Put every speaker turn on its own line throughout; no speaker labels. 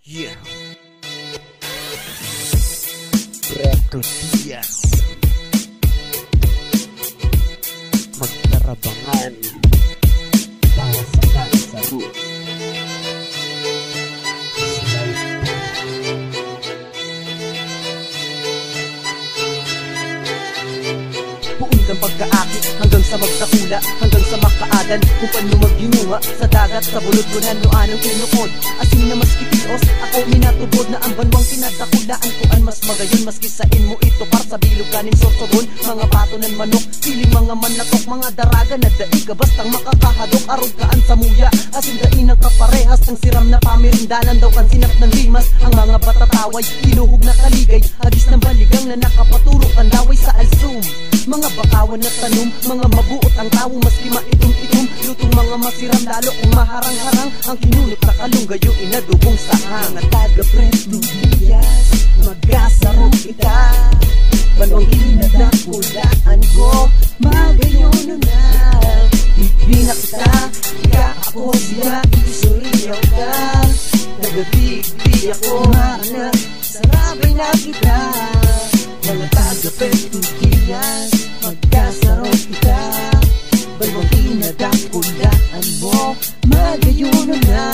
Yeah. Preto Diaz. Magtarabangan para sa kasaru. Buong ng pagkaakit hanggang sa magdakula, hanggang sa makaadan, kung paano maghinuha sa dagat, sa bulod-bulan no anong tinukod. Asin na mas kitios, ako minatubod na ang banwang tinatakulaan koan mas magayon, mas kisain mo ito par sa bilog kanin sorsogon. Mga pato ng manok, piling mga manatok, mga daraga na daig ka bastang makakahadok, arog kaan sa muya, asin dain ang kaparehas ng siram na pamirindanan daw kan sinap ng limas. Ang mga batataway, hinuhog na kaligay, hagis ng baligang na nakapatulog ang daway sa alsum. Mga bakawan na tanong, mga mabuot ang tao, maski maitom-itom, lutong mga masiram, lalo kung maharang-harang ang kinunot na kalunggayo inadubong sahang. Mga taga-Preto Diaz, mag-asaro kita, banwang inadakulaan ko, magayon na, bibina kita, ika ako siya, isuriyaw ka, taga-big-big ako, maana, sarabay na kita. Mga taga-Preto Diaz, magkasaro kita, balwang inadakulaan mo, magayunan na.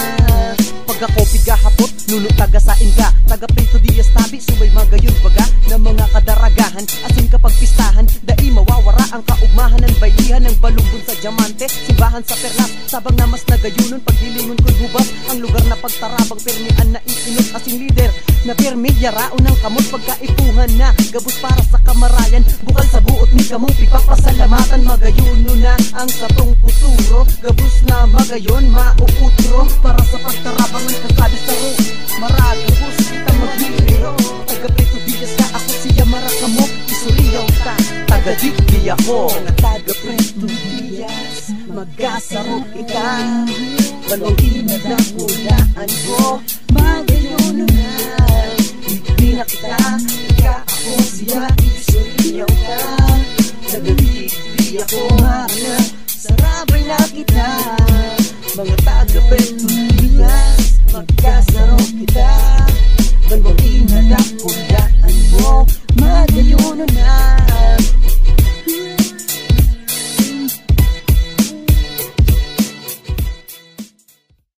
Pag ako pigahapot, nunong tagasain ka, taga-Preto Diaz tabi, subay magayon baga na mga kadaragahan, asin kapag pistahan, dai mawawara ang kaugmahan ng baylihan ng balumbon sa diamante, simbahan sa perlas, sabang na mas nagayunon, pagdilingon ko'y hubas, ang lugar na pagtarabang permian na isinot, asing lider na permi, yaraon ng kamot, pagkaipuhan na gabos para sa kamarayan, bukal sa buot ni kamong pipapasalamatan, magayuno na ang satong futuro, gabos na magayon mauutro, para sa pagtarabang ng kakadasaro, maragabos kita maghihiro, taga-Preto Diaz ka, ako siya marakamo, isuriyaw ka, taga-digdi ako. Mga taga-Preto Diaz, mag-asaro kita, balwang inadakulaan ko, magayon na, bibina kita, ika ako siya, isuriyaw ka, taga-digdi ako, maana, sarabay na kita.